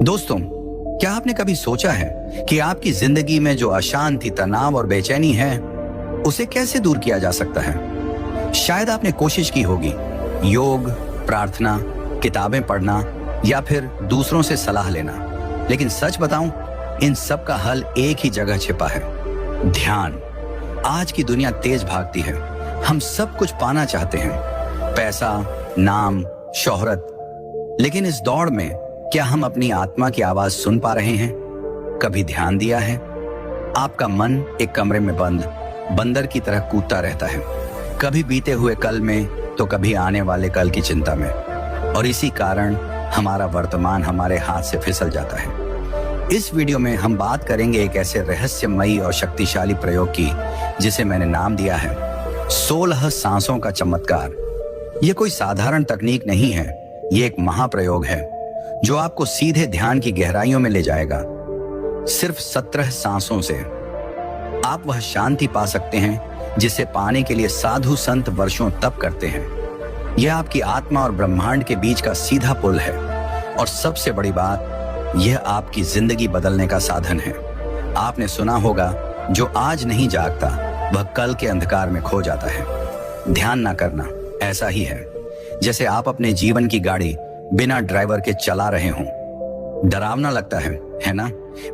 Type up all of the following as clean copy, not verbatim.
दोस्तों, क्या आपने कभी सोचा है कि आपकी जिंदगी में जो अशांति, तनाव और बेचैनी है, उसे कैसे दूर किया जा सकता है? शायद आपने कोशिश की होगी, योग, प्रार्थना, किताबें पढ़ना या फिर दूसरों से सलाह लेना, लेकिन सच बताऊं, इन सब का हल एक ही जगह छिपा है, ध्यान। आज की दुनिया तेज भागती है, हम सब कुछ पाना चाहते हैं, पैसा, नाम, शोहरत, लेकिन इस दौड़ में क्या हम अपनी आत्मा की आवाज सुन पा रहे हैं? कभी ध्यान दिया है? आपका मन एक कमरे में बंद बंदर की तरह कूदता रहता है, कभी बीते हुए कल में तो कभी आने वाले कल की चिंता में, और इसी कारण हमारा वर्तमान हमारे हाथ से फिसल जाता है। इस वीडियो में हम बात करेंगे एक ऐसे रहस्यमयी और शक्तिशाली प्रयोग की जिसे मैंने नाम दिया है 16 सांसों का चमत्कार। यह कोई साधारण तकनीक नहीं है, ये एक महाप्रयोग है जो आपको सीधे ध्यान की गहराइयों में ले जाएगा। सिर्फ 17 सांसों से आप वह शांति पा सकते हैं जिसे पाने के लिए साधु संत वर्षों तप करते हैं। यह आपकी आत्मा और ब्रह्मांड के बीच का सीधा पुल है, और सबसे बड़ी बात, यह आपकी जिंदगी बदलने का साधन है। आपने सुना होगा, जो आज नहीं जागता वह कल के अंधकार में खो जाता है। ध्यान ना करना ऐसा ही है जैसे आप अपने जीवन की गाड़ी बिना ड्राइवर के चला रहे हों। डरावना लगता है ना?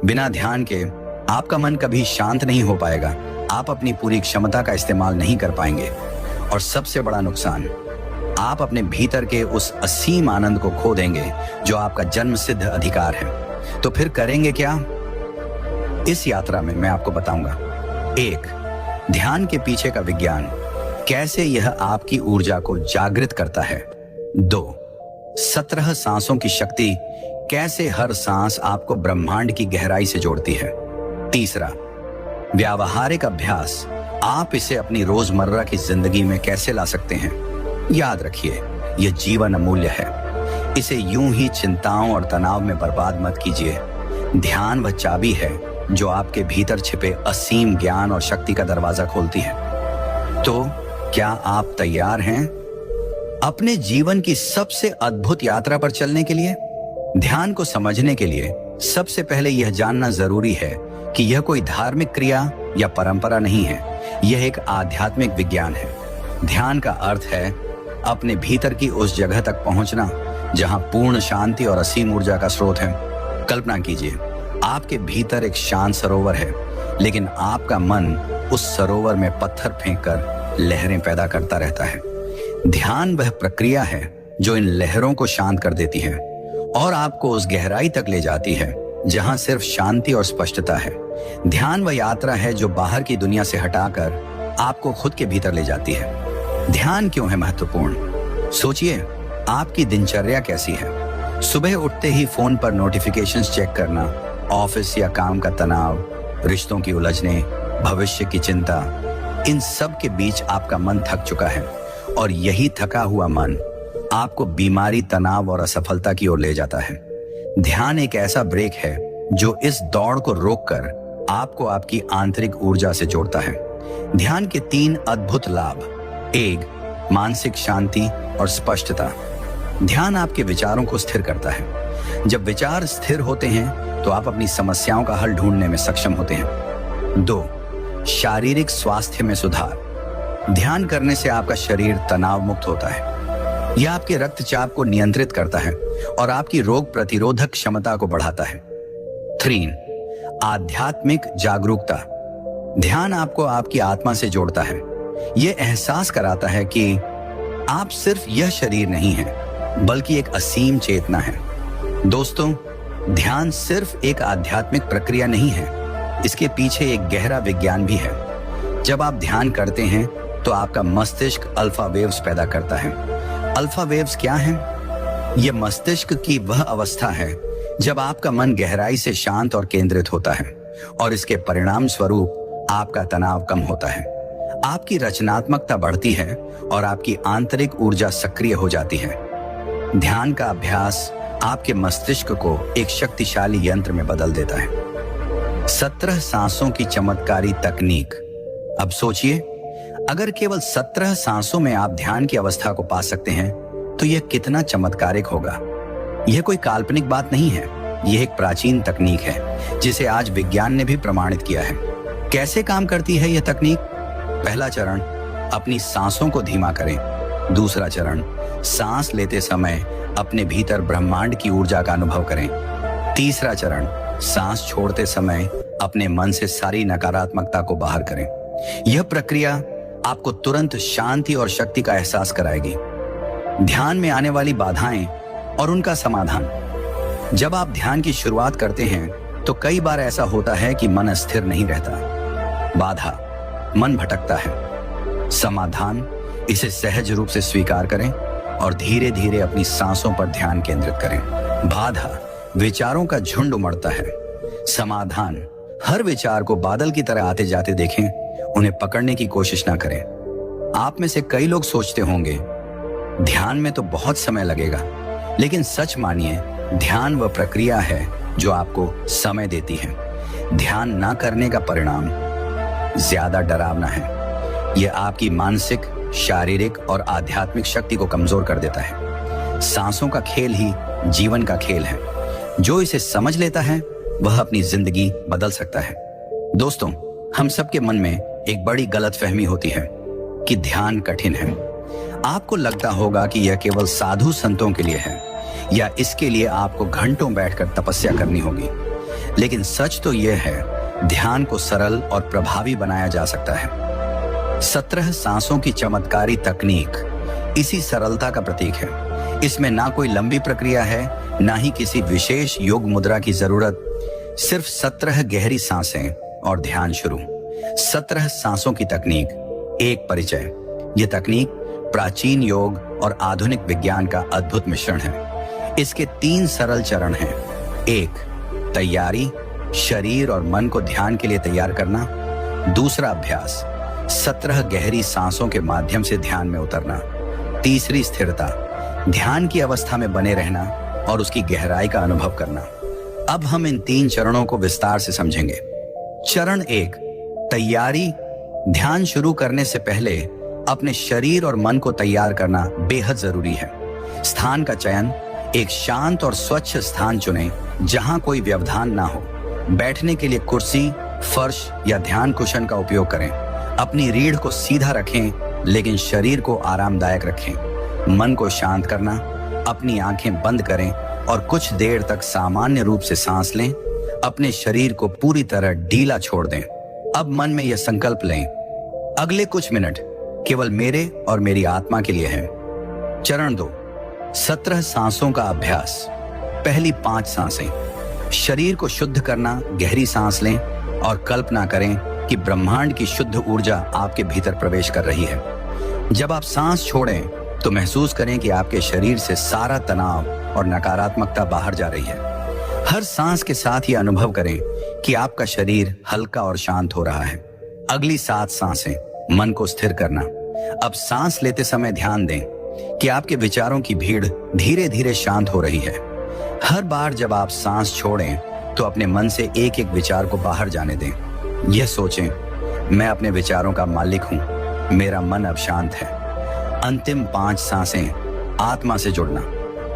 बिना ध्यान के आपका मन कभी शांत नहीं हो पाएगा, आप अपनी पूरी क्षमता का इस्तेमाल नहीं कर पाएंगे, और सबसे बड़ा नुकसान, आप अपने भीतर के उस असीम आनंद को खो देंगे जो आपका जन्म सिद्ध अधिकार है। तो फिर करेंगे क्या? इस यात्रा में मैं आपको बताऊंगा 1. ध्यान के पीछे का विज्ञान, कैसे यह आपकी ऊर्जा को जागृत करता है। 2. 17 सांसों की शक्ति, कैसे हर सांस आपको ब्रह्मांड की गहराई से जोड़ती है। 3. व्यावहारिक अभ्यास, आप इसे अपनी रोजमर्रा की जिंदगी में कैसे ला सकते हैं। याद रखिए, यह जीवन अमूल्य है, इसे यूं ही चिंताओं और तनाव में बर्बाद मत कीजिए। ध्यान वह चाबी है जो आपके भीतर छिपे असीम ज्ञान और शक्ति का दरवाजा खोलती है। तो क्या आप तैयार हैं अपने जीवन की सबसे अद्भुत यात्रा पर चलने के लिए? ध्यान को समझने के लिए सबसे पहले यह जानना जरूरी है कि यह कोई धार्मिक क्रिया या परंपरा नहीं है, यह एक आध्यात्मिक विज्ञान है। ध्यान का अर्थ है अपने भीतर की उस जगह तक पहुंचना जहां पूर्ण शांति और असीम ऊर्जा का स्रोत है। कल्पना कीजिए, आपके भीतर एक शांत सरोवर है, लेकिन आपका मन उस सरोवर में पत्थर फेंककर लहरें पैदा करता रहता है। ध्यान वह प्रक्रिया है जो इन लहरों को शांत कर देती है और आपको उस गहराई तक ले जाती है जहां सिर्फ शांति और स्पष्टता है। ध्यान वह यात्रा है जो बाहर की दुनिया से हटाकर आपको खुद के भीतर ले जाती है। ध्यान क्यों है महत्वपूर्ण? सोचिए, आपकी दिनचर्या कैसी है? सुबह उठते ही फोन पर नोटिफिकेशंस चेक करना, ऑफिस या काम का तनाव, रिश्तों की उलझने, भविष्य की चिंता, इन सब के बीच आपका मन थक चुका है, और यही थका हुआ मन आपको बीमारी, तनाव और असफलता की ओर ले जाता है। ध्यान एक ऐसा ब्रेक है जो इस दौड़ को रोककर आपको आपकी आंतरिक ऊर्जा से जोड़ता है। ध्यान के 3 अद्भुत लाभ। 1. मानसिक शांति और स्पष्टता। ध्यान आपके विचारों को स्थिर करता है। जब विचार स्थिर होते हैं तो आप अपनी समस्याओं का हल ढूंढने में सक्षम होते हैं। 2. शारीरिक स्वास्थ्य में सुधार। ध्यान करने से आपका शरीर तनाव मुक्त होता है, यह आपके रक्तचाप को नियंत्रित करता है और आपकी रोग प्रतिरोधक क्षमता को बढ़ाता है। 3. आध्यात्मिक जागरूकता। ध्यान आपको आपकी आत्मा से जोड़ता है, यह एहसास कराता है कि आप सिर्फ यह शरीर नहीं है, बल्कि एक असीम चेतना है। दोस्तों, ध्यान सिर्फ एक आध्यात्मिक प्रक्रिया नहीं है, इसके पीछे एक गहरा विज्ञान भी है। जब आप ध्यान करते हैं तो आपका मस्तिष्क अल्फा वेव्स पैदा करता है। अल्फा वेव्स क्या हैं? यह मस्तिष्क की वह अवस्था है जब आपका मन गहराई से शांत और केंद्रित होता है, और इसके परिणाम स्वरूप आपका तनाव कम होता है, आपकी रचनात्मकता बढ़ती है और आपकी आंतरिक ऊर्जा सक्रिय हो जाती है। ध्यान का अभ्यास आपके मस्तिष्क को एक शक्तिशाली यंत्र में बदल देता है। 17 सांसों की चमत्कारी तकनीक। अब सोचिए, अगर केवल 17 सांसों में आप ध्यान की अवस्था को पा सकते हैं तो यह कितना चमत्कारिक होगा। यह कोई काल्पनिक बात नहीं है, यह एक प्राचीन तकनीक है जिसे आज विज्ञान ने भी प्रमाणित किया है। कैसे काम करती है यह तकनीक? पहला चरण, अपनी सांसों को धीमा करें। दूसरा चरण, सांस लेते समय अपने भीतर ब्रह्मांड की ऊर्जा का अनुभव करें। तीसरा चरण, सांस छोड़ते समय अपने मन से सारी नकारात्मकता को बाहर करें। यह प्रक्रिया आपको तुरंत शांति और शक्ति का एहसास कराएगी। ध्यान में आने वाली बाधाएं और उनका समाधान। जब आप ध्यान की शुरुआत करते हैं तो कई बार ऐसा होता है कि मन स्थिर नहीं रहता। बाधा, मन भटकता है। समाधान, इसे सहज रूप से स्वीकार करें और धीरे धीरे अपनी सांसों पर ध्यान केंद्रित करें। बाधा, विचारों का झुंड उमड़ता है। समाधान, हर विचार को बादल की तरह आते जाते देखें, उन्हें पकड़ने की कोशिश ना करें। आप में से कई लोग सोचते होंगे, ध्यान में तो बहुत समय लगेगा, लेकिन सच मानिए, ध्यान वह प्रक्रिया है जो आपको समय देती है। ध्यान ना करने का परिणाम ज्यादा डरावना है। यह आपकी मानसिक, शारीरिक और आध्यात्मिक शक्ति को कमजोर कर देता है। सांसों का खेल ही जीवन का खेल है। जो इसे समझ लेता है वह अपनी जिंदगी बदल सकता है। दोस्तों, हम सबके मन में एक बड़ी गलतफहमी होती है कि ध्यान कठिन है। आपको लगता होगा कि यह केवल साधु संतों के लिए है या इसके लिए आपको घंटों बैठकर तपस्या करनी होगी। लेकिन सच तो यह है, ध्यान को सरल और प्रभावी बनाया जा सकता है। 17 सांसों की चमत्कारी तकनीक इसी सरलता का प्रतीक है। इसमें ना कोई लंबी प्रक्रिया है, ना ही किसी विशेष योग मुद्रा की जरूरत। सिर्फ 17 गहरी सांसें और ध्यान शुरू। 17 सांसों की तकनीक, एक परिचय। यह तकनीक प्राचीन योग और आधुनिक विज्ञान का अद्भुत मिश्रण है। इसके 3 सरल चरण हैं। 1, तैयारी, शरीर और मन को ध्यान के लिए तैयार करना। दूसरा अभ्यास, 17 गहरी सांसों के माध्यम से ध्यान में उतरना। तीसरी स्थिरता, ध्यान की अवस्था में बने रहना और उसकी गहराई का अनुभव करना। अब हम इन 3 चरणों को विस्तार से समझेंगे। चरण 1, तैयारी। ध्यान शुरू करने से पहले अपने शरीर और मन को तैयार करना बेहद जरूरी है। स्थान का चयन, एक शांत और स्वच्छ स्थान चुनें जहां कोई व्यवधान ना हो। बैठने के लिए कुर्सी, फर्श या ध्यान कुशन का उपयोग करें। अपनी रीढ़ को सीधा रखें लेकिन शरीर को आरामदायक रखें। मन को शांत करना, अपनी आंखें बंद करें और कुछ देर तक सामान्य रूप से सांस लें। अपने शरीर को पूरी तरह ढीला छोड़ दें। अब मन में यह संकल्प लें, अगले कुछ मिनट केवल मेरे और मेरी आत्मा के लिए है। चरण 2, 17 सांसों का अभ्यास। पहली 5 सांसें, शरीर को शुद्ध करना। गहरी सांस लें और कल्पना करें कि ब्रह्मांड की शुद्ध ऊर्जा आपके भीतर प्रवेश कर रही है। जब आप सांस छोड़ें तो महसूस करें कि आपके शरीर से सारा तनाव और नकारात्मकता बाहर जा रही है। हर सांस के साथ ये अनुभव करें कि आपका शरीर हल्का और शांत हो रहा है। अगली 7 सांसें, मन को स्थिर करना। अब सांस लेते समय ध्यान दें कि आपके विचारों की भीड़ धीरे धीरे शांत हो रही है। हर बार जब आप सांस छोड़ें तो अपने मन से एक एक विचार को बाहर जाने दें। यह सोचें, मैं अपने विचारों का मालिक हूं, मेरा मन अब शांत है। अंतिम 5 सांसें, आत्मा से जुड़ना।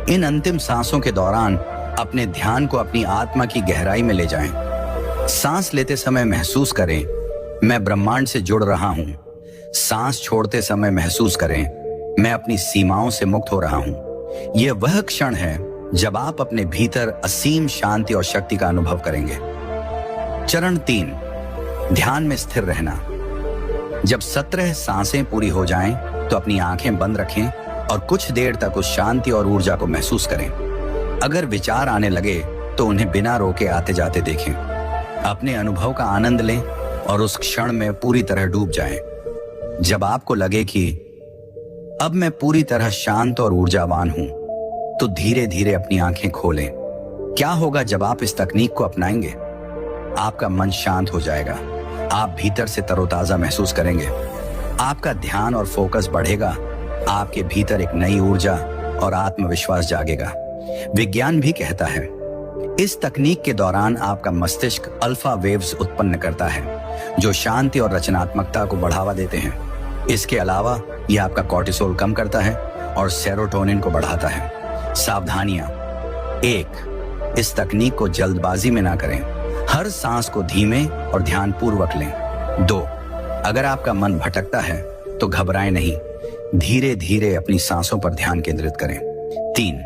इन अंतिम सांसों के दौरान अपने ध्यान को अपनी आत्मा की गहराई में ले जाएं। सांस लेते समय महसूस करें, मैं ब्रह्मांड से जुड़ रहा हूं। सांस छोड़ते समय महसूस करें, मैं अपनी सीमाओं से मुक्त हो रहा हूं। यह वह क्षण है जब आप अपने भीतर असीम शांति और शक्ति का अनुभव करेंगे। चरण 3, ध्यान में स्थिर रहना। जब 17 सांसें पूरी हो जाएं, तो अपनी आंखें बंद रखें और कुछ देर तक उस शांति और ऊर्जा को महसूस करें। अगर विचार आने लगे तो उन्हें बिना रोके आते जाते देखें। अपने अनुभव का आनंद लें और उस क्षण में पूरी तरह डूब जाएं। जब आपको लगे कि अब मैं पूरी तरह शांत और ऊर्जावान हूं, तो धीरे धीरे अपनी आंखें खोलें। क्या होगा जब आप इस तकनीक को अपनाएंगे? आपका मन शांत हो जाएगा, आप भीतर से तरोताजा महसूस करेंगे, आपका ध्यान और फोकस बढ़ेगा, आपके भीतर एक नई ऊर्जा और आत्मविश्वास जागेगा। विज्ञान भी कहता है, इस तकनीक के दौरान आपका मस्तिष्क अल्फा वेव्स उत्पन्न करता है जो शांति और रचनात्मकता को बढ़ावा देते हैं। इसके अलावा यह आपका कॉर्टिसोल कम करता है और सेरोटोनिन को बढ़ाता है। सावधानियां: 1, इस तकनीक को जल्दबाजी में ना करें। हर सांस को धीमे और ध्यानपूर्वक लें। 2, अगर आपका मन भटकता है तो घबराएं नहीं, धीरे धीरे अपनी सांसों पर ध्यान केंद्रित करें। 3,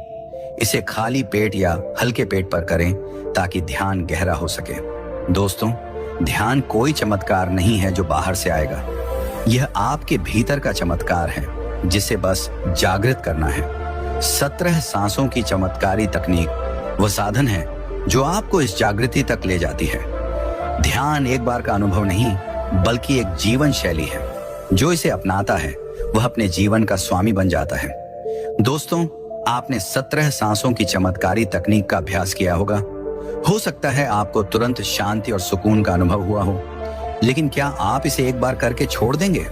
इसे खाली पेट या हल्के पेट पर करें ताकि ध्यान गहरा हो सके। दोस्तों, ध्यान कोई चमत्कार नहीं है जो बाहर से आएगा। यह आपके भीतर का चमत्कार है जिसे बस जागृत करना है। 17 सांसों की चमत्कारी तकनीक वह साधन है जो आपको इस जागृति तक ले जाती है। ध्यान एक बार का अनुभव नहीं बल्कि एक जीवन शैली है। जो इसे अपनाता है वह अपने जीवन का स्वामी बन जाता है। दोस्तों, आपने 17 सांसों की चमत्कारी तकनीक का अभ्यास किया होगा। हो सकता है आपको तुरंत शांति और सुकून का अनुभव हुआ हो, लेकिन क्या आप इसे एक बार करके छोड़ देंगे?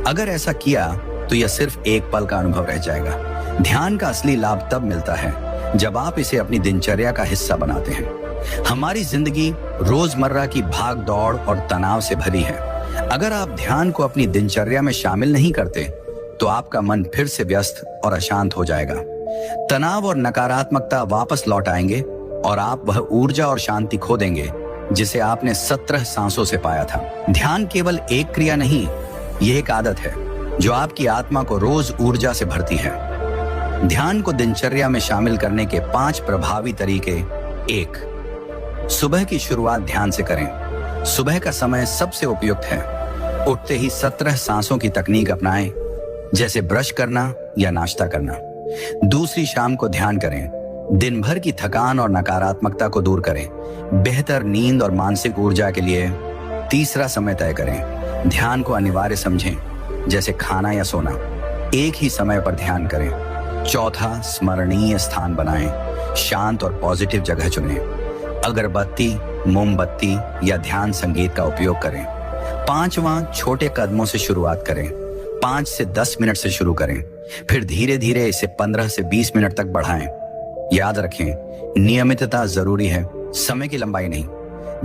अगर ऐसा किया तो यह सिर्फ एक पल का अनुभव रह जाएगा। ध्यान का असली लाभ तब मिलता है जब आप इसे अपनी दिनचर्या का हिस्सा बनाते हैं। हमारी जिंदगी रोजमर्रा की भाग दौड़ और तनाव से भरी है। अगर आप ध्यान को अपनी दिनचर्या में शामिल नहीं करते तो आपका मन फिर से व्यस्त और अशांत हो जाएगा। तनाव और नकारात्मकता वापस लौट आएंगे और आप वह ऊर्जा और शांति खो देंगे जिसे आपने 17 सांसों से पाया था। ध्यान केवल एक क्रिया नहीं, यह एक आदत है जो आपकी आत्मा को रोज ऊर्जा से भरती है। ध्यान को दिनचर्या में शामिल करने के 5 प्रभावी तरीके। 1, सुबह की शुरुआत ध्यान से करें। सुबह का समय सबसे उपयुक्त है। उठते ही 17 सांसों की तकनीक अपनाएं, जैसे ब्रश करना या नाश्ता करना। दूसरी शाम को ध्यान करें। दिन भर की थकान और नकारात्मकता को दूर करें। बेहतर नींद और मानसिक ऊर्जा के लिए तीसरा समय तय करें। ध्यान को अनिवार्य समझें, जैसे खाना या सोना। एक ही समय पर ध्यान करें। चौथा, स्मरणीय स्थान बनाएं। शांत और पॉजिटिव जगह चुनें। अगरबत्ती, मोमबत्ती या ध्यान संगीत का उपयोग करें। 5वां, छोटे कदमों से शुरुआत करें। 5 से 10 मिनट से शुरू करें, फिर धीरे धीरे इसे 15 से 20 मिनट तक बढ़ाएं। याद रखें, नियमितता जरूरी है, समय की लंबाई नहीं।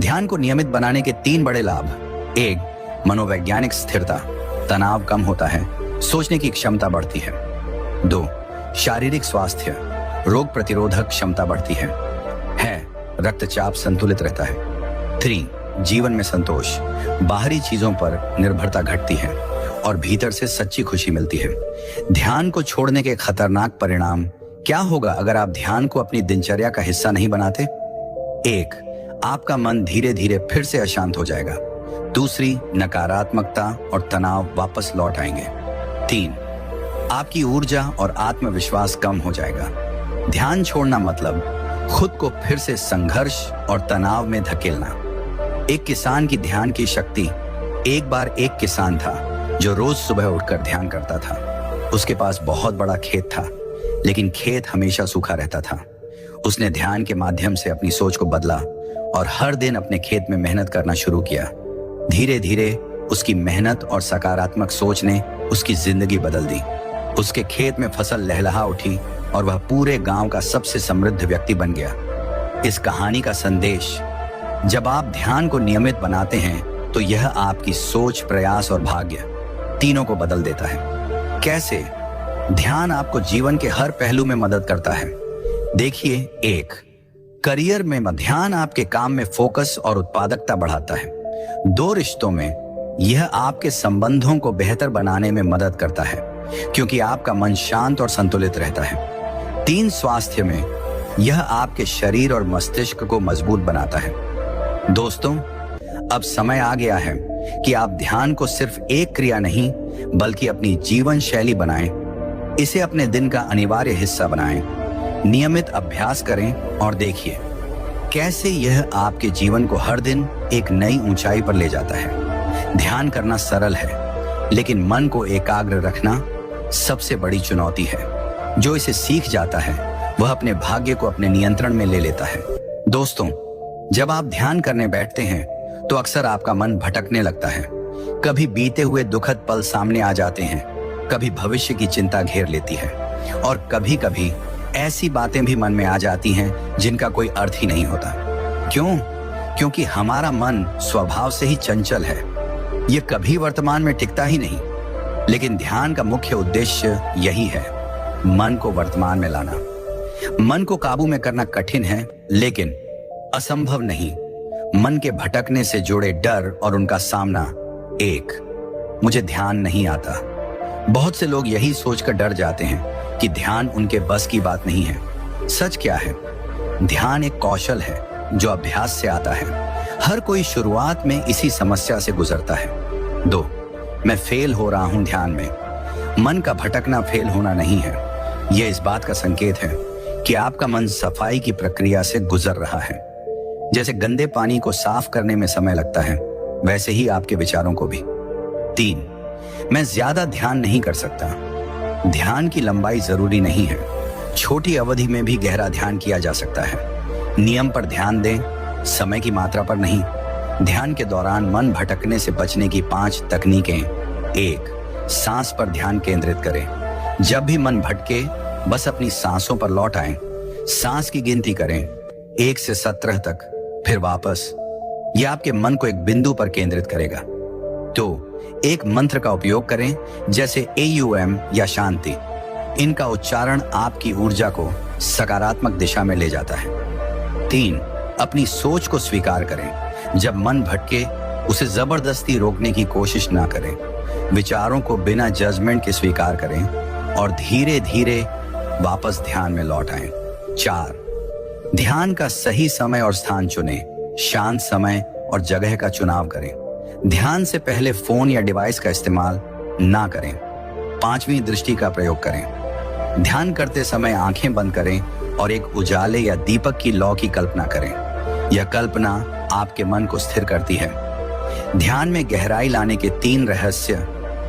ध्यान को नियमित बनाने के 3 बड़े लाभ। 1, मनोवैज्ञानिक स्थिरता। तनाव कम होता है, सोचने की क्षमता बढ़ती है। 2, शारीरिक स्वास्थ्य। रोग प्रतिरोधक क्षमता बढ़ती है। रक्तचाप संतुलित रहता है। 3, जीवन में संतोष। बाहरी चीजों पर निर्भरता घटती है और भीतर से सच्ची खुशी मिलती है। ध्यान को छोड़ने के खतरनाक परिणाम क्या होगा अगर आप ध्यान को अपनी दिनचर्या का हिस्सा नहीं बनाते? 1, आपका मन धीरे धीरे फिर से अशांत हो जाएगा। 2, नकारात्मकता और तनाव वापस लौट आएंगे। 3, आपकी ऊर्जा और आत्मविश्वास कम हो जाएगा। ध्यान छोड़ना मतलब खुद को फिर से संघर्ष और तनाव में धकेलना। एक किसान की ध्यान की शक्ति। एक बार एक किसान था जो रोज सुबह उठकर ध्यान करता था। उसके पास बहुत बड़ा खेत था, लेकिन खेत हमेशा सूखा रहता था। उसने ध्यान के माध्यम से अपनी सोच को बदला और हर दिन अपने खेत में मेहनत करना शुरू किया। धीरे धीरे उसकी मेहनत और सकारात्मक सोच ने उसकी जिंदगी बदल दी। उसके खेत में फसल लहलहा उठी और वह पूरे गांव का सबसे समृद्ध व्यक्ति बन गया। इस कहानी का संदेश, जब आप ध्यान को नियमित बनाते हैं तो यह आपकी सोच, प्रयास और भाग्य तीनों को बदल देता है। कैसे? ध्यान आपको जीवन के हर पहलू में मदद करता है। देखिए, 1, करियर में ध्यान आपके काम में फोकस और उत्पादकता बढ़ाता है। 2, रिश्तों में यह आपके संबंधों को बेहतर बनाने में मदद करता है क्योंकि आपका मन शांत और संतुलित रहता है। 3, स्वास्थ्य में यह आपके शरीर और मस्तिष्क को मजबूत बनाता है। दोस्तों, अब समय आ गया है कि आप ध्यान को सिर्फ एक क्रिया नहीं बल्कि अपनी जीवन शैली बनाएं। इसे अपने दिन का अनिवार्य हिस्सा बनाएं। नियमित अभ्यास करें और देखिए कैसे यह आपके जीवन को हर दिन एक नई ऊंचाई पर ले जाता है। ध्यान करना सरल है, लेकिन मन को एकाग्र रखना सबसे बड़ी चुनौती है। जो इसे सीख जाता है वह अपने भाग्य को अपने नियंत्रण में ले लेता है। दोस्तों, जब आप ध्यान करने बैठते हैं तो अक्सर आपका मन भटकने लगता है। कभी बीते हुए दुखद पल सामने आ जाते हैं, कभी भविष्य की चिंता घेर लेती है और कभी कभी ऐसी बातें भी मन में आ जाती हैं जिनका कोई अर्थ ही नहीं होता। क्यों? क्योंकि हमारा मन स्वभाव से ही चंचल है। यह कभी वर्तमान में टिकता ही नहीं। लेकिन ध्यान का मुख्य उद्देश्य यही है, मन को वर्तमान में लाना। मन को काबू में करना कठिन है, लेकिन असंभव नहीं। मन के भटकने से जुड़े डर और उनका सामना। 1, मुझे ध्यान नहीं आता। बहुत से लोग यही सोचकर डर जाते हैं कि ध्यान उनके बस की बात नहीं है। सच क्या है? ध्यान एक कौशल है जो अभ्यास से आता है। हर कोई शुरुआत में इसी समस्या से गुजरता है। 2, मैं फेल हो रहा हूं ध्यान में। मन का भटकना फेल होना नहीं है, यह इस बात का संकेत है कि आपका मन सफाई की प्रक्रिया से गुजर रहा है। जैसे गंदे पानी को साफ करने में समय लगता है, वैसे ही आपके विचारों को भी। 3, मैं ज्यादा ध्यान नहीं कर सकता। ध्यान की लंबाई जरूरी नहीं है। छोटी अवधि में भी गहरा ध्यान किया जा सकता है। नियम पर ध्यान दें, समय की मात्रा पर नहीं। ध्यान के दौरान मन भटकने से बचने की 5 तकनीकें। 1, सांस पर ध्यान केंद्रित करें। जब भी मन भटके, बस अपनी सांसों पर लौट आएं। सांस की गिनती करें 1 से 17 तक, फिर वापस। यह आपके मन को एक बिंदु पर केंद्रित करेगा। तो एक मंत्र का उपयोग करें, जैसे AUM या शांति। इनका उच्चारण आपकी ऊर्जा को सकारात्मक दिशा में ले जाता है। 3, अपनी सोच को स्वीकार करें। जब मन भटके, उसे जबरदस्ती रोकने की कोशिश ना करें। विचारों को बिना जजमेंट के स्वीकार करें और धीरे धीरे वापस ध्यान में लौट आएं। 4, ध्यान का सही समय और स्थान चुनें। शांत समय और जगह का चुनाव करें। ध्यान से पहले फोन या डिवाइस का इस्तेमाल ना करें। 5वीं दृष्टि का प्रयोग करें। ध्यान करते समय आंखें बंद करें और एक उजाले या दीपक की लौ की कल्पना करें। यह कल्पना आपके मन को स्थिर करती है। ध्यान में गहराई लाने के 3 रहस्य।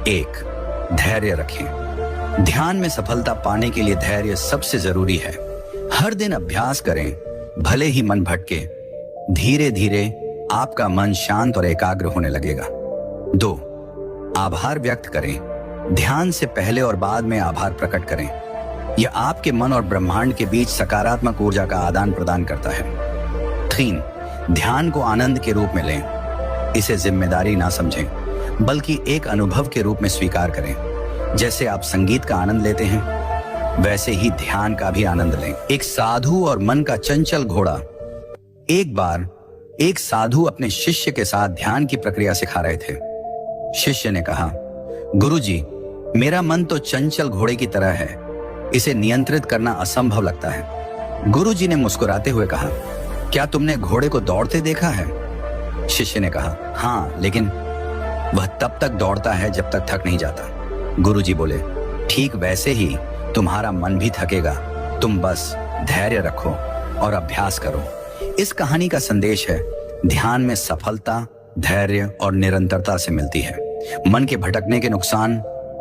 1, धैर्य रखें। ध्यान में सफलता पाने के लिए धैर्य सबसे जरूरी है। हर दिन अभ्यास करें, भले ही मन भटके। धीरे धीरे आपका मन शांत और एकाग्र होने लगेगा। 2, आभार व्यक्त करें। ध्यान से पहले और बाद में आभार प्रकट करें। यह आपके मन और ब्रह्मांड के बीच सकारात्मक ऊर्जा का आदान प्रदान करता है। 3, ध्यान को आनंद के रूप में लें। इसे जिम्मेदारी ना समझें, बल्कि एक अनुभव के रूप में स्वीकार करें। जैसे आप संगीत का आनंद लेते हैं, वैसे ही ध्यान का भी आनंद लें। एक साधु और मन का चंचल घोड़ा। एक बार एक साधु अपने शिष्य के साथ ध्यान की प्रक्रिया सिखा रहे थे। शिष्य ने कहा, गुरुजी, मेरा मन तो चंचल घोड़े की तरह है, इसे नियंत्रित करना असंभव लगता है। गुरुजी ने मुस्कुराते हुए कहा, क्या तुमने घोड़े को दौड़ते देखा है? शिष्य ने कहा, हाँ, लेकिन वह तब तक दौड़ता है जब तक थक नहीं जाता। गुरुजी बोले, ठीक वैसे ही तुम्हारा मन भी थकेगा। तुम बस धैर्य रखो और अभ्यास करो। इस कहानी का संदेश है, ध्यान में सफलता धैर्य और निरंतरता से मिलती है। मन के भटकने के नुकसान,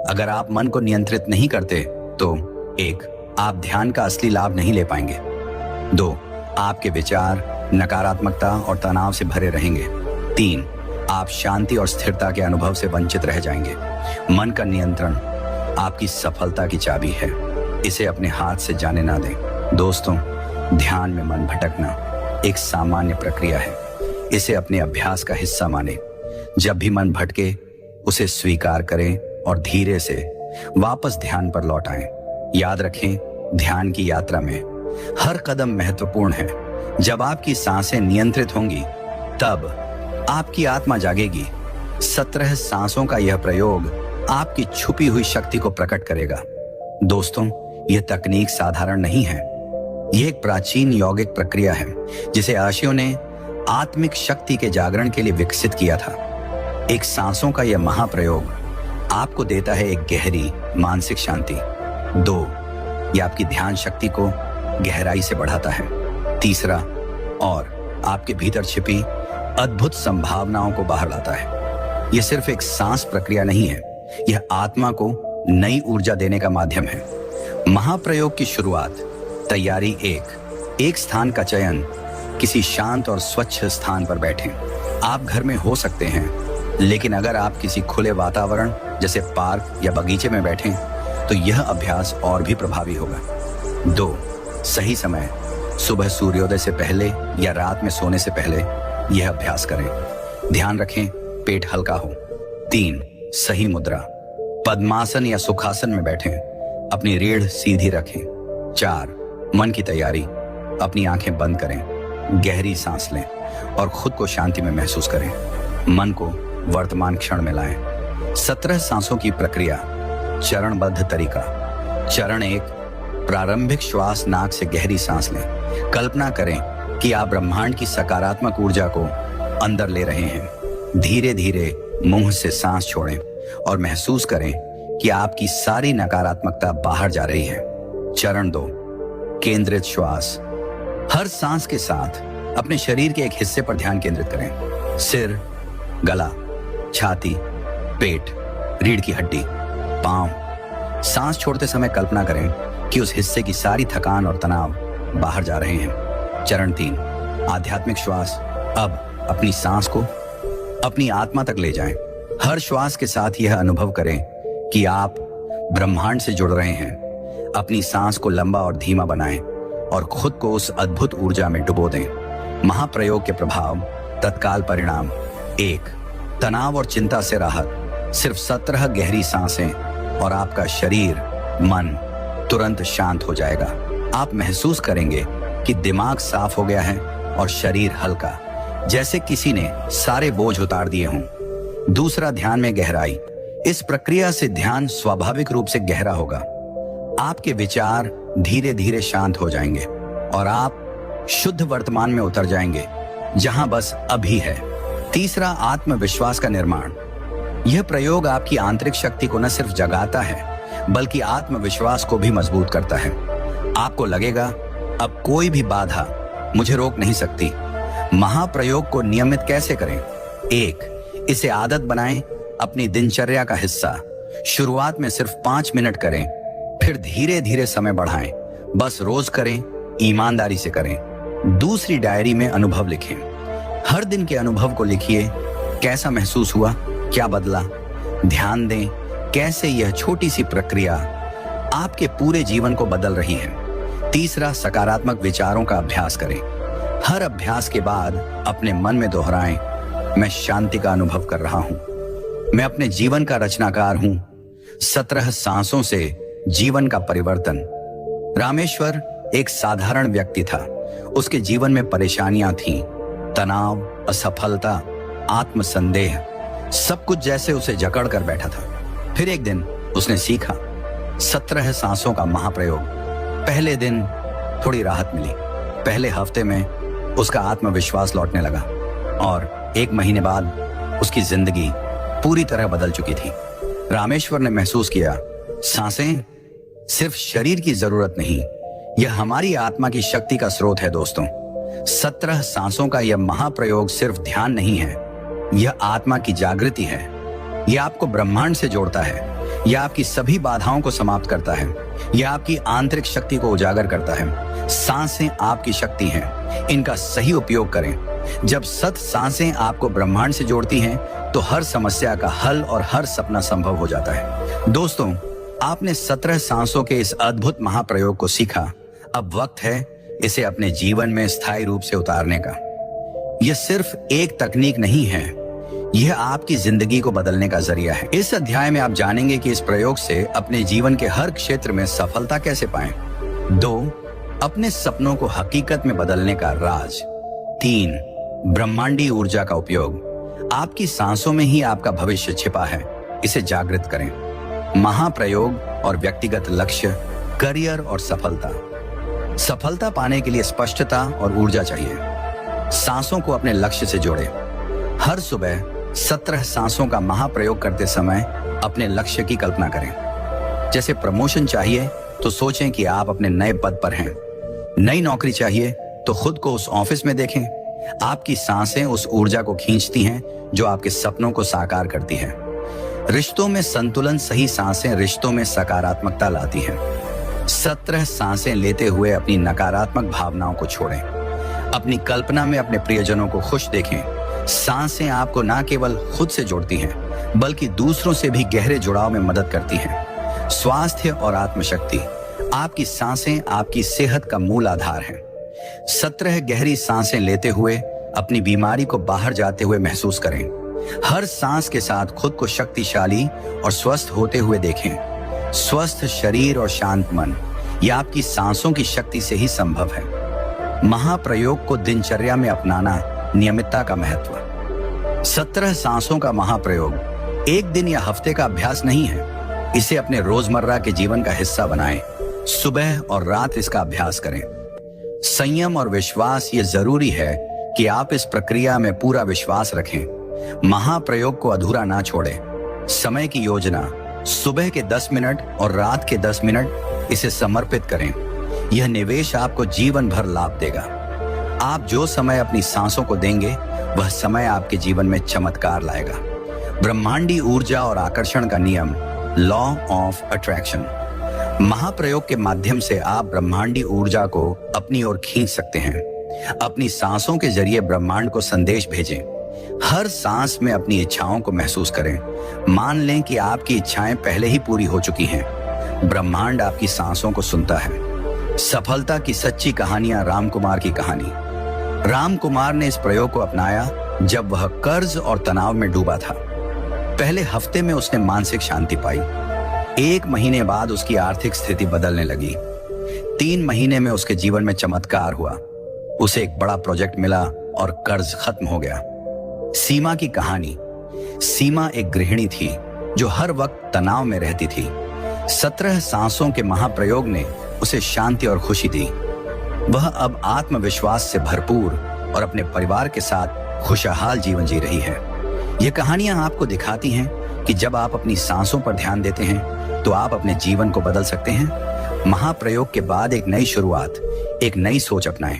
अगर आप मन को नियंत्रित नहीं करते तो 1, आप ध्यान का असली लाभ नहीं ले पाएंगे। 2, आपके विचार नकारात्मकता और तनाव से भरे रहेंगे। 3, आप शांति और स्थिरता के अनुभव से वंचित रह जाएंगे। मन का नियंत्रण आपकी सफलता की चाबी है, इसे अपने हाथ से जाने ना दें। दोस्तों, ध्यान में मन भटकना एक सामान्य प्रक्रिया है, इसे अपने अभ्यास का हिस्सा माने। जब भी मन भटके, उसे स्वीकार करें और धीरे से वापस ध्यान पर लौट आएं। याद रखें, ध्यान की यात्रा में हर कदम महत्वपूर्ण है। जब आपकी सांसें नियंत्रित होंगी, तब आपकी आत्मा जागेगी। 17 सांसों का यह प्रयोग आपकी छुपी हुई शक्ति को प्रकट करेगा। दोस्तों, यह तकनीक साधारण नहीं है। यह एक प्राचीन यौगिक प्रक्रिया है जिसे आर्षियों ने आत्मिक शक्ति के जागरण के लिए विकसित किया था। एक सांसों का यह महाप्रयोग आपको देता है एक गहरी मानसिक शांति। 2, यह आपकी ध्यान शक्ति को गहराई से बढ़ाता है। 3, और आपके भीतर छिपी अद्भुत संभावनाओं को बाहर लाता है। यह सिर्फ एक सांस प्रक्रिया नहीं है, यह आत्मा को नई ऊर्जा देने का माध्यम है। महाप्रयोग की शुरुआत। तैयारी 1, एक स्थान का चयन। किसी शांत और स्वच्छ स्थान पर बैठें। आप घर में हो सकते हैं, लेकिन अगर आप किसी खुले वातावरण जैसे पार्क या बगीचे में बैठें, तो यह अभ्यास और भी प्रभावी होगा। 2, सही समय। सुबह सूर्योदय से पहले या रात में सोने से पहले यह अभ्यास करें। ध्यान रखें, पेट हल्का हो। 3, सही मुद्रा। पद्मासन या सुखासन में बैठें। अपनी रीढ़ सीधी रखें। 4, मन की तैयारी। अपनी आंखें बंद करें, गहरी सांस लें और खुद को शांति में महसूस करें। मन को वर्तमान क्षण में लाएं। 17 सांसों की प्रक्रिया, चरणबद्ध तरीका। चरण 1, प्रारंभिक श्वास, नाक से गहरी सांस लें। कल्पना करें कि आप ब्रह्मांड की सकारात्मक ऊर्जा को अंदर ले रहे हैं। धीरे धीरे मुंह से सांस छोड़ें और महसूस करें कि आपकी सारी नकारात्मकता बाहर जा रही है। चरण 2, केंद्रित श्वास। हर सांस के साथ अपने शरीर के एक हिस्से पर ध्यान केंद्रित करें। सिर, गला, छाती, पेट, रीढ़ की हड्डी, पांव। सांस छोड़ते समय कल्पना करें कि उस हिस्से की सारी थकान और तनाव बाहर जा रहे हैं। चरण 3, आध्यात्मिक श्वास। अब अपनी सांस को अपनी आत्मा तक ले जाएं। हर श्वास के साथ यह अनुभव करें कि आप ब्रह्मांड से जुड़ रहे हैं। अपनी सांस को लंबा और धीमा बनाएं और खुद को उस अद्भुत ऊर्जा में डुबो दें। महाप्रयोग के प्रभाव, तत्काल परिणाम। 1, तनाव और चिंता से राहत। सिर्फ 17 गहरी सांसें और आपका शरीर, मन तुरंत शांत हो जाएगा। आप महसूस करेंगे कि दिमाग साफ हो गया है और शरीर हल्का, जैसे किसी ने सारे बोझ उतार दिए हों। दूसरा, ध्यान में गहराई। इस प्रक्रिया से ध्यान स्वाभाविक रूप से गहरा होगा। आपके विचार धीरे धीरे शांत हो जाएंगे और आप शुद्ध वर्तमान में उतर जाएंगे, जहां बस अभी है। तीसरा, आत्मविश्वास का निर्माण। यह प्रयोग आपकी आंतरिक शक्ति को न सिर्फ जगाता है, बल्कि आत्मविश्वास को भी मजबूत करता है। आपको लगेगा, अब कोई भी बाधा मुझे रोक नहीं सकती। महाप्रयोग को नियमित कैसे करें? 1, इसे आदत बनाएं, अपनी दिनचर्या का हिस्सा। शुरुआत में सिर्फ 5 मिनट करें, फिर धीरे धीरे समय बढ़ाएं। बस रोज करें, ईमानदारी से करें। दूसरी, डायरी में अनुभव लिखें। हर दिन के अनुभव को लिखिए। कैसा महसूस हुआ, क्या बदला। ध्यान दें कैसे यह छोटी सी प्रक्रिया आपके पूरे जीवन को बदल रही है। तीसरा, सकारात्मक विचारों का अभ्यास करें। हर अभ्यास के बाद अपने मन में दोहराएं, मैं शांति का अनुभव कर रहा हूं, मैं अपने जीवन का रचनाकार हूं। 17 सांसों से जीवन का परिवर्तन। रामेश्वर एक साधारण व्यक्ति था। उसके जीवन में परेशानियां थीं, तनाव, असफलता, आत्मसंदेह, सब कुछ जैसे उसे जकड़ कर बैठा था। फिर एक दिन उसने सीखा 17 सांसों का महाप्रयोग। पहले दिन थोड़ी राहत मिली। पहले हफ्ते में उसका आत्मविश्वास लौटने लगा और 1 महीने बाद उसकी जिंदगी पूरी तरह बदल चुकी थी। रामेश्वर ने महसूस किया, सांसें सिर्फ शरीर की जरूरत नहीं, यह हमारी आत्मा की शक्ति का स्रोत है। दोस्तों, 17 सांसों का यह महाप्रयोग सिर्फ ध्यान नहीं है, यह आत्मा की जागृति है। यह आपको ब्रह्मांड से जोड़ता है, यह आपकी सभी बाधाओं को समाप्त करता है, यह आपकी आंतरिक शक्ति को उजागर करता है। सांसें आपकी शक्ति हैं, इनका सही उपयोग करें। जब 7 सांसें आपको ब्रह्मांड से जोड़ती हैं, तो हर समस्या का हल और हर सपना संभव हो जाता है। दोस्तों, आपने 17 सांसों के इस अद्भुत महाप्रयोग को सीखा। अब वक्त है इसे अपने जीवन में स्थायी रूप से उतारने का। यह सिर्फ एक तकनीक नहीं है, यह आपकी जिंदगी को बदलने का जरिया है। इस अध्याय में आप जानेंगे कि इस प्रयोग से अपने जीवन के हर क्षेत्र में सफलता कैसे पाएं। 2, अपने सपनों को हकीकत में बदलने का राज। 3, ब्रह्मांडी ऊर्जा का उपयोग। आपकी सांसों में ही आपका भविष्य छिपा है, इसे जागृत करें। महाप्रयोग और व्यक्तिगत लक्ष्य, करियर और सफलता। सफलता पाने के लिए स्पष्टता और ऊर्जा चाहिए। सांसों को अपने लक्ष्य से जोड़ें। हर सुबह 17 सांसों का महाप्रयोग करते समय अपने लक्ष्य की कल्पना करें। जैसे प्रमोशन चाहिए तो सोचें कि आप अपने नए पद पर हैं। नई नौकरी चाहिए तो खुद को उस ऑफिस में देखें। आपकी सांसें उस ऊर्जा को खींचती हैं जो आपके सपनों को साकार करती है। रिश्तों में संतुलन, सही सांसें रिश्तों में सकारात्मकता लाती हैं। 17 सांसें लेते हुए अपनी नकारात्मक भावनाओं को छोड़ें। अपनी कल्पना में अपने प्रियजनों को खुश देखें। सांसें आपको न केवल खुद से जोड़ती हैं, बल्कि दूसरों से भी गहरे जुड़ाव में मदद करती हैं। स्वास्थ्य और आत्मशक्ति। आपकी सांसें आपकी सेहत का मूल आधार हैं। 17 गहरी सांसें लेते हुए अपनी बीमारी को बाहर जाते हुए महसूस करें। हर सांस के साथ खुद को शक्तिशाली और स्वस्थ होते हुए देखें। स्वस्थ शरीर और शांत मन, यह आपकी सांसों की शक्ति से ही संभव है। महाप्रयोग को दिनचर्या में अपनाना, नियमितता का महत्व। 17 सांसों का महाप्रयोग एक दिन या हफ्ते का अभ्यास नहीं है। इसे अपने रोजमर्रा के जीवन का हिस्सा बनाएं। सुबह और रात इसका अभ्यास करें। संयम और विश्वास, ये जरूरी है कि आप इस प्रक्रिया में पूरा विश्वास रखें। महाप्रयोग को अधूरा ना छोड़ें। समय की योजना, सुबह के 10 मिनट और रात के 10 मिनट इसे समर्पित करें। यह निवेश आपको जीवन भर लाभ देगा। आप जो समय अपनी सांसों को देंगे, वह समय आपके जीवन में चमत्कार लाएगा। ब्रह्मांडी ऊर्जा और आकर्षण का नियम, लॉ ऑफ अट्रैक्शन। महाप्रयोग के माध्यम से आप ब्रह्मांडी ऊर्जा को अपनी ओर खींच सकते हैं। अपनी सांसों के जरिए ब्रह्मांड को संदेश भेजें। हर सांस में अपनी इच्छाओं को महसूस करें। मान लें कि आपकी इच्छाएं पहले ही पूरी हो चुकी हैं। ब्रह्मांड आपकी सांसों को सुनता है। सफलता की सच्ची कहानियां, रामकुमार की कहानी। रामकुमार ने इस प्रयोग को अपनाया जब वह कर्ज और तनाव में डूबा था। पहले हफ्ते में उसने मानसिक शांति पाई। 1 महीने बाद उसकी आर्थिक स्थिति बदलने लगी। 3 महीने में उसके जीवन में चमत्कार हुआ। उसे एक बड़ा प्रोजेक्ट मिला और कर्ज खत्म हो गया। सीमा की कहानी। सीमा एक गृहिणी थी जो हर वक्त तनाव में रहती थी। 17 सांसों के महाप्रयोग ने उसे शांति और खुशी दी। वह अब आत्मविश्वास से भरपूर और अपने परिवार के साथ खुशहाल जीवन जी रही है। ये कहानियां आपको दिखाती हैं कि जब आप अपनी सांसों पर ध्यान देते हैं तो आप अपने जीवन को बदल सकते हैं। महाप्रयोग के बाद एक नई शुरुआत, एक नई सोच अपनाएं।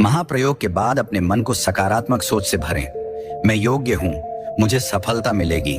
महाप्रयोग के बाद अपने मन को सकारात्मक सोच से भरें। मैं योग्य हूं, मुझे सफलता मिलेगी।